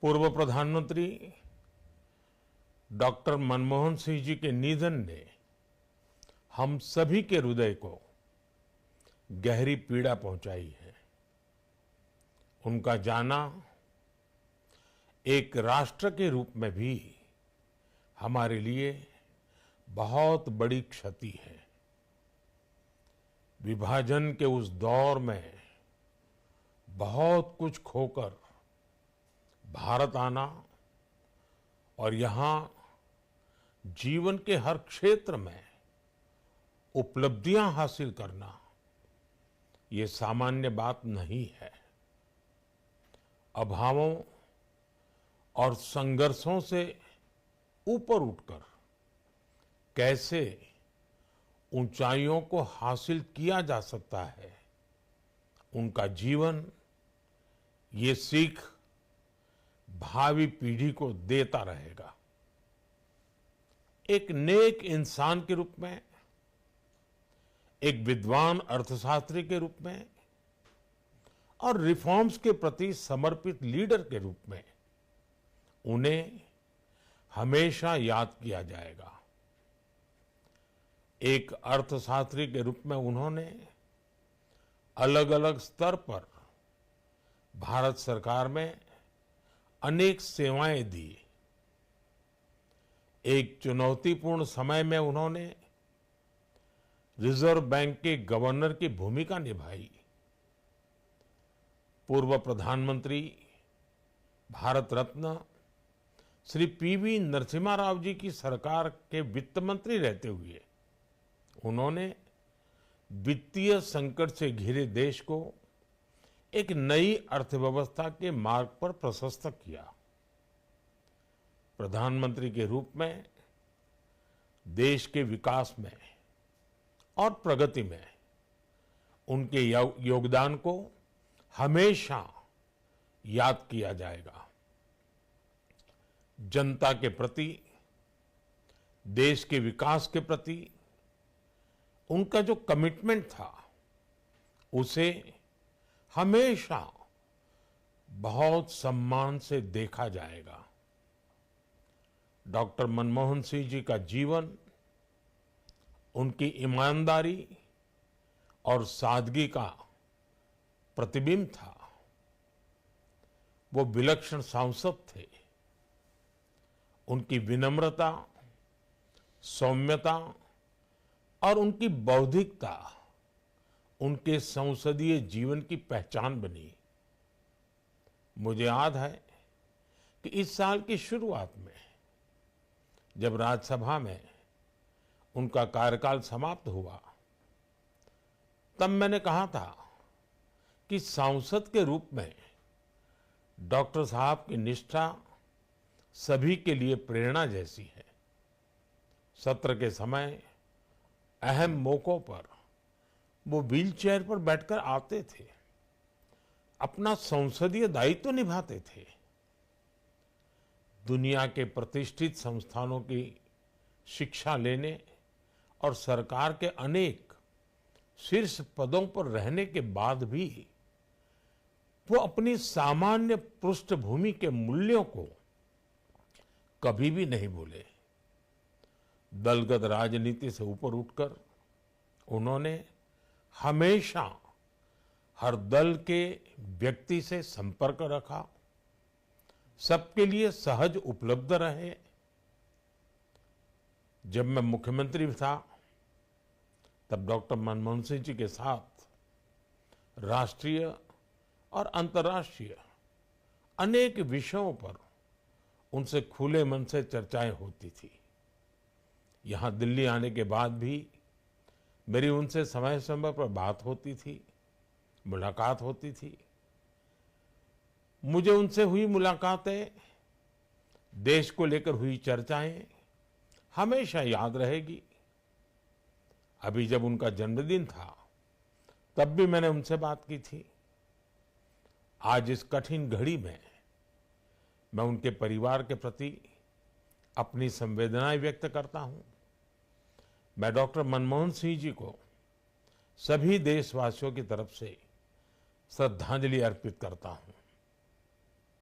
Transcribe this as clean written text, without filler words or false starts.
पूर्व प्रधानमंत्री डॉक्टर मनमोहन सिंह जी के निधन ने हम सभी के हृदय को गहरी पीड़ा पहुंचाई है। उनका जाना एक राष्ट्र के रूप में भी हमारे लिए बहुत बड़ी क्षति है। विभाजन के उस दौर में बहुत कुछ खोकर भारत आना और यहाँ जीवन के हर क्षेत्र में उपलब्धियां हासिल करना ये सामान्य बात नहीं है। अभावों और संघर्षों से ऊपर उठकर कैसे ऊंचाइयों को हासिल किया जा सकता है, उनका जीवन ये सीख भावी पीढ़ी को देता रहेगा। एक नेक इंसान के रूप में, एक विद्वान अर्थशास्त्री के रूप में और रिफॉर्म्स के प्रति समर्पित लीडर के रूप में उन्हें हमेशा याद किया जाएगा। एक अर्थशास्त्री के रूप में उन्होंने अलग अलग स्तर पर भारत सरकार में अनेक सेवाएं दी। एक चुनौतीपूर्ण समय में उन्होंने रिजर्व बैंक के गवर्नर की भूमिका निभाई। पूर्व प्रधानमंत्री भारत रत्न श्री पीवी नरसिम्हा राव जी की सरकार के वित्त मंत्री रहते हुए उन्होंने वित्तीय संकट से घिरे देश को एक नई अर्थव्यवस्था के मार्ग पर प्रशस्त किया। प्रधानमंत्री के रूप में देश के विकास में और प्रगति में उनके योगदान को हमेशा याद किया जाएगा। जनता के प्रति, देश के विकास के प्रति उनका जो कमिटमेंट था उसे हमेशा बहुत सम्मान से देखा जाएगा। डॉक्टर मनमोहन सिंह जी का जीवन उनकी ईमानदारी और सादगी का प्रतिबिंब था। वो विलक्षण सांसद थे। उनकी विनम्रता, सौम्यता और उनकी बौद्धिकता उनके संसदीय जीवन की पहचान बनी। मुझे याद है कि इस साल की शुरुआत में जब राज्यसभा में उनका कार्यकाल समाप्त हुआ, तब मैंने कहा था कि सांसद के रूप में डॉक्टर साहब की निष्ठा सभी के लिए प्रेरणा जैसी है। सत्र के समय अहम मौकों पर वो व्हीलचेयर पर बैठकर आते थे, अपना संसदीय दायित्व निभाते थे। दुनिया के प्रतिष्ठित संस्थानों की शिक्षा लेने और सरकार के अनेक शीर्ष पदों पर रहने के बाद भी वो अपनी सामान्य पृष्ठभूमि के मूल्यों को कभी भी नहीं भूले। दलगत राजनीति से ऊपर उठकर उन्होंने हमेशा हर दल के व्यक्ति से संपर्क रखा, सबके लिए सहज उपलब्ध रहे। जब मैं मुख्यमंत्री था तब डॉक्टर मनमोहन सिंह जी के साथ राष्ट्रीय और अंतर्राष्ट्रीय अनेक विषयों पर उनसे खुले मन से चर्चाएं होती थी। यहाँ दिल्ली आने के बाद भी मेरी उनसे समय समय पर बात होती थी, मुलाकात होती थी। मुझे उनसे हुई मुलाकातें, देश को लेकर हुई चर्चाएं हमेशा याद रहेगी। अभी जब उनका जन्मदिन था तब भी मैंने उनसे बात की थी। आज इस कठिन घड़ी में मैं उनके परिवार के प्रति अपनी संवेदनाएं व्यक्त करता हूं। मैं डॉक्टर मनमोहन सिंह जी को सभी देशवासियों की तरफ से श्रद्धांजलि अर्पित करता हूं।